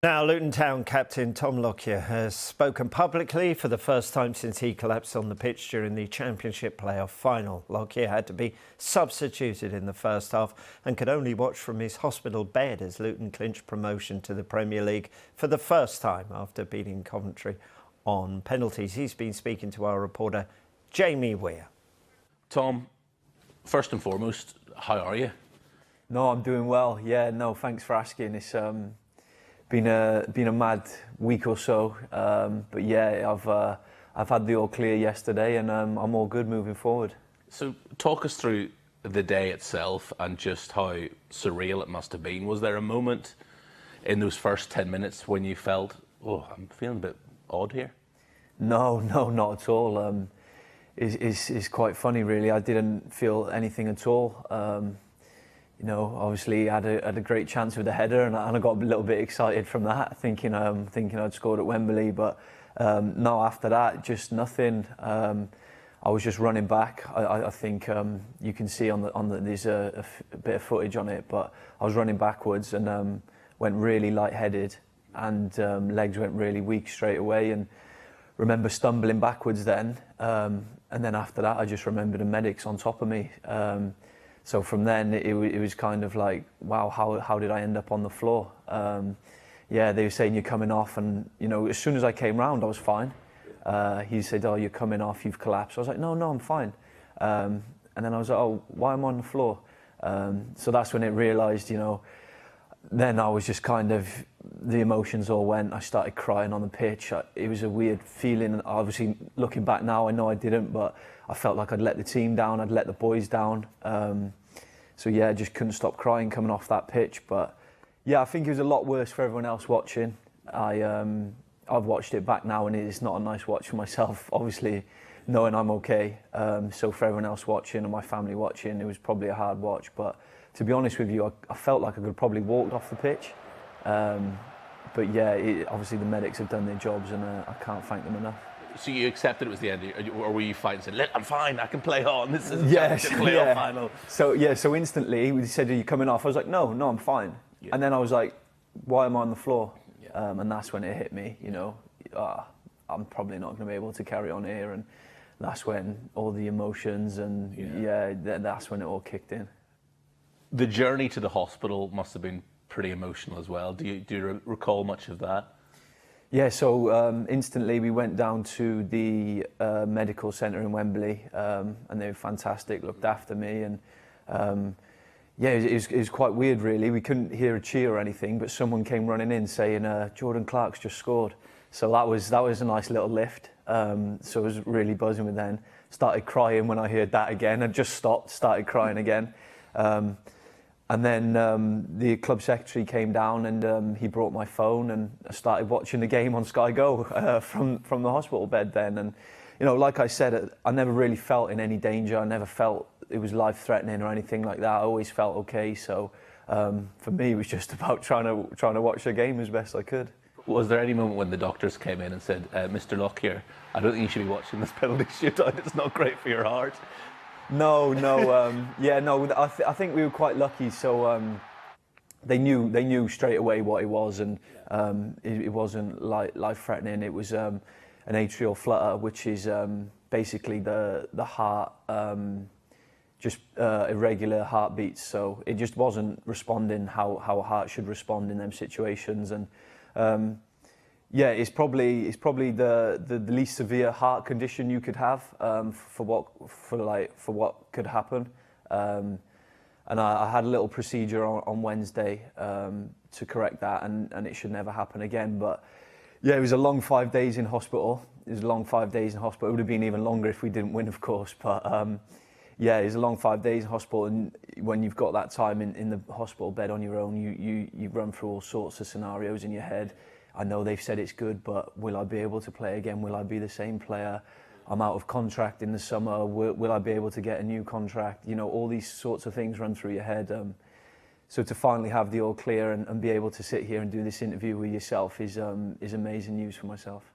Now, Luton Town captain Tom Lockyer has spoken publicly for the first time since he collapsed on the pitch during the Championship playoff final. Lockyer had to be substituted in the first half and could only watch from his hospital bed as Luton clinched promotion to the Premier League for the first time after beating Coventry on penalties. He's been speaking to our reporter Jamie Weir. Tom, first and foremost, how are you? No, I'm doing well. Yeah, no, thanks for asking. It's been a mad week or so, but yeah, I've had the all clear yesterday, and I'm all good moving forward. So, talk us through the day itself and just how surreal it must have been. Was there a moment in those first 10 minutes when you felt, oh, I'm feeling a bit odd here? No, not at all. It's quite funny, really. I didn't feel anything at all. You know, obviously I had a great chance with the header, and I got a little bit excited from that, thinking I'd scored at Wembley. But no, after that, just nothing. I was just running back. I think you can see on the there's a bit of footage on it, but I was running backwards and went really lightheaded, and legs went really weak straight away. And remember stumbling backwards then, and then after that, I just remember the medics on top of me. So from then, it was kind of like, wow, how did I end up on the floor? Yeah, they were saying you're coming off, and you know, as soon as I came round, I was fine. He said, oh, you're coming off, you've collapsed. I was like, no, I'm fine. And then I was like, oh, why am I on the floor? So that's when it realised, you know, then I was just kind of, the emotions all went. I started crying on the pitch. It was a weird feeling. Obviously, looking back now, I know I didn't, but I felt like I'd let the team down, I'd let the boys down. So yeah, I just couldn't stop crying coming off that pitch. But yeah, I think it was a lot worse for everyone else watching. I've watched it back now, and it's not a nice watch for myself, obviously, knowing I'm okay. So for everyone else watching and my family watching, it was probably a hard watch. But to be honest with you, I felt like I could have probably walked off the pitch. But yeah, obviously the medics have done their jobs, and I can't thank them enough. So you accepted it was the end, or were you fine and said, look, I'm fine, I can play on, this is a playoff final? So instantly he said, are you coming off? I was like, no, I'm fine. Yeah. And then I was like, why am I on the floor? Yeah. And that's when it hit me, you know, I'm probably not going to be able to carry on here. And that's when all the emotions and that's when it all kicked in. The journey to the hospital must have been pretty emotional as well. Do you recall much of that? Yeah, so instantly we went down to the medical centre in Wembley, and they were fantastic, looked after me, and yeah, it was quite weird really. We couldn't hear a cheer or anything, but someone came running in saying Jordan Clark's just scored. So that was a nice little lift. So I was really buzzing with then. Started crying when I heard that again. I just stopped, started crying again. And then the club secretary came down, and he brought my phone, and I started watching the game on Sky Go from the hospital bed then. And you know, like I said, I never really felt in any danger. I never felt it was life-threatening or anything like that. I always felt okay. So for me, it was just about trying to watch the game as best I could. Was there any moment when the doctors came in and said, Mr. Lockyer, I don't think you should be watching this penalty shootout. It's not great for your heart? No. Yeah, no. I think we were quite lucky. So they knew straight away what it was, and it wasn't life-threatening. It was an atrial flutter, which is basically the heart just irregular heartbeats. So it just wasn't responding how a heart should respond in them situations. And yeah, it's probably the least severe heart condition you could have for what could happen. And I had a little procedure on Wednesday to correct that, and it should never happen again. But yeah, it was a long 5 days in hospital. It was a long 5 days in hospital. It would have been even longer if we didn't win, of course. But yeah, it was a long 5 days in hospital, and when you've got that time in the hospital bed on your own, you run through all sorts of scenarios in your head. I know they've said it's good, but will I be able to play again? Will I be the same player? I'm out of contract in the summer. Will I be able to get a new contract? You know, all these sorts of things run through your head. So to finally have the all clear and be able to sit here and do this interview with yourself is amazing news for myself.